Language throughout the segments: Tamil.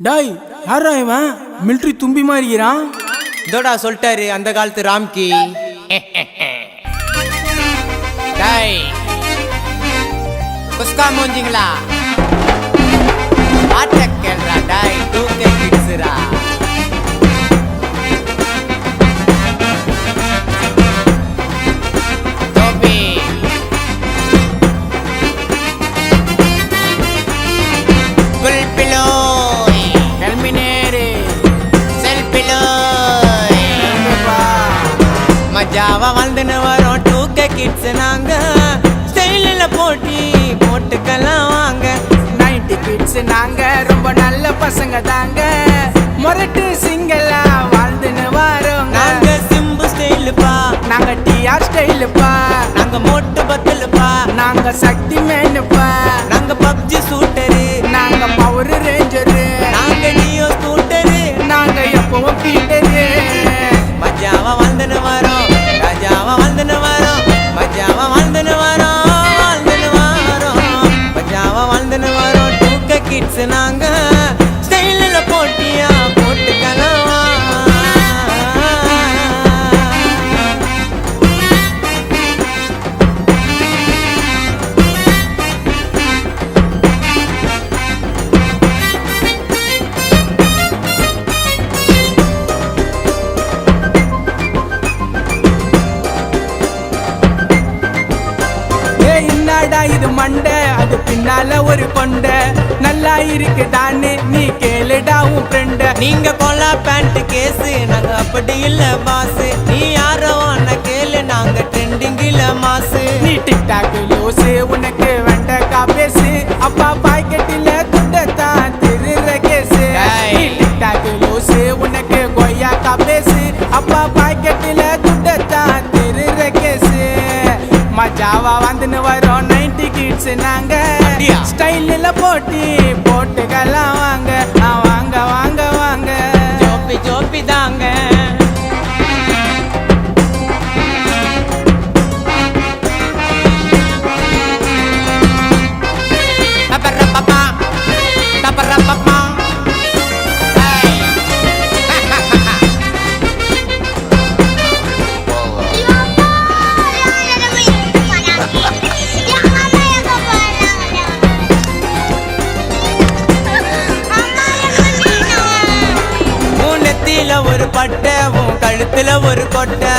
டாய் யாரா இவன் மிலிட்ரி தும்பி மாறிக்கிறான். இதோடா சொல்லிட்டாரு அந்த காலத்து ராம்கி. டாய் குஸ்கா மூஞ்சிங்களா பாட்ட கேள்றா டாய் தூக்க கிட்ஸ்ரா. டோபி குல்பிலோ மஜாவா வாழ்ந்துன்னு வரோம் டூக்க கிட்ஸ் நாங்க. ஸ்டைலில் போட்டி போட்டுக்கலாம் வாங்க. 90 கிட்ஸ் நாங்க ரொம்ப நல்ல பசங்க தாங்க. மொரட்டு சிங்கலா வாழ்ந்துன்னு வரோம். நாங்க சிம்பு ஸ்டைலுப்பா, நாங்க டிஆர் ஸ்டைலுப்பா, நாங்க மோட்டு பத்தலுப்பா, நாங்க சக்தி மேனுப்பா, நாங்க பப்ஜி சூட்டரு, நாங்க பவர் ரேஞ்சரு, நாங்க டியோ ஸ்கூட்டரு, நாங்க எப்பவும் பீட்டரு. மஜாவா வாழ்ந்துன்னு வரோம், ராஜாவா வாழ்ந்துன்னு வரோம், மஜாவா வாழ்ந்துன்னு வரோம், வாழ்ந்துன்னு வரோம், மஜாவா வாழ்ந்துன்னு வரோம் டூக்க கிட்ஸ் நாங்க. ஸ்டைலில் போட்டியா போட்டுக்கலாம். இது மண்டை அது பின்னால ஒரு கொண்ட நல்லா இருக்கு தானே நீ கேளுடா உன் ஃப்ரெண்ட. நீங்க கொலா பேண்ட் கேஸு நாங்க அப்படி இல்ல பாசு. நீ யாரோ கேளு நாங்க ட்ரெண்டிங்கில மாசு. நீ டிக்டாக் லூசு உனக்கு வெண்டக்கா பேசு. அப்பா பாக்கெட்டில துண்டத்தான் திருற கேசு. நீ டிக்டாக் லூசு உனக்கு கொய்யாக்கா பேசு. அப்பா பாக்கெட்டில துண்டத்தான் திருற கேசு. மஜாவா வந்துன்னு வரோம் 90 கிட்ஸ் நாங்க. ஸ்டைலில் போட்டி போட்டுக்கலாம் வாங்க. வாங்க வாங்க வாங்க ஜோப்பி ஜோப்பி தாங்க. ஒரு பட்டை உன் கழுத்துல ஒரு கொட்டை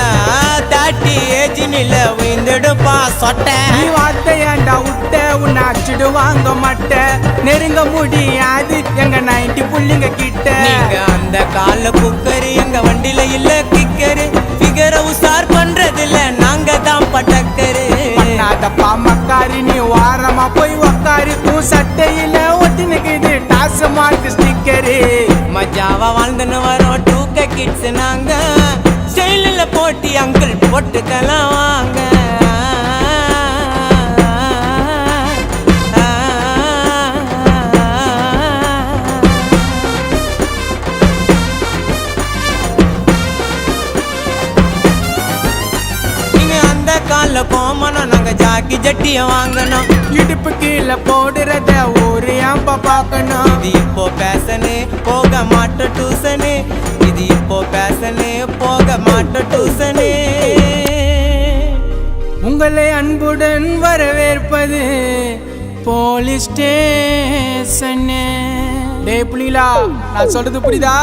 30 ஏஜ் நில உயிர்ந்துடுப்பா சொட்டை. நீ வார்த்தையாண்டா விட்ட உன்னை அச்சிடு வாங்க மாட்ட. நெருங்க முடியாது எங்க 90 புள்ளிங்க கிட்ட. நீங்க அந்த கால குக்கரு எங்க வண்டியில இல்ல கிக்கரு. ஃபிகரை உசார் பண்றதில்ல நாங்க தான் பட்டக்கரு. பண்ணாதப்பா மக்காரி நீ வாரமா போய் உக்காரு. உன் சட்டையில ஒட்டினுக்குது டாஸ் மார்க் ஸ்டிக்கரு. மஜாவா வாழ்ந்துன்னு வரோம் டூக்க கிட்ஸ் நாங்க. ஸ்டைலில் போட்டி அங்கிள் போட்டுக்கலாம் வாங்க. நீங்க அந்த கால கோமனம் நாங்க ஜாக்கி ஜட்டிய வாங்கணும். இடுப்பு கீழே போடுறத ஒரு ஏம்பா பார்க்கணும். இது இப்போ பேசனு போக மாட்ட டூசனு. இது இப்போ பேசனு போக மாட்ட டூசனு. உங்களை அன்புடன் வரவேற்பது போலீஸ் ஸ்டேஷன். டே புலிலா நான் சொல்றது புரியுதா?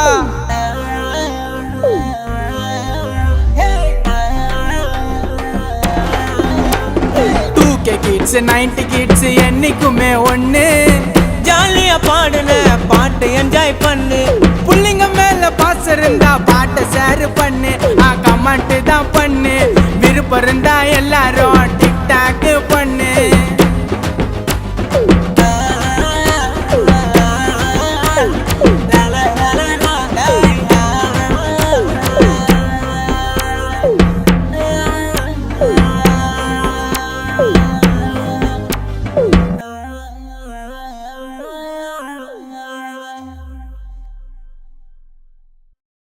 கிட்ஸ் 90 கிட்ஸ் என்னைக்குமே ஒண்ணு. ஜாலியா பாடுன பாட்டு என்ஜாய் பண்ணு. புள்ளிங்க மேல பாசம் இருந்தா பாட்டை ஷேர் பண்ணு. கமெண்ட் தான் பண்ணு. விருப்பம் இருந்தா எல்லாரும்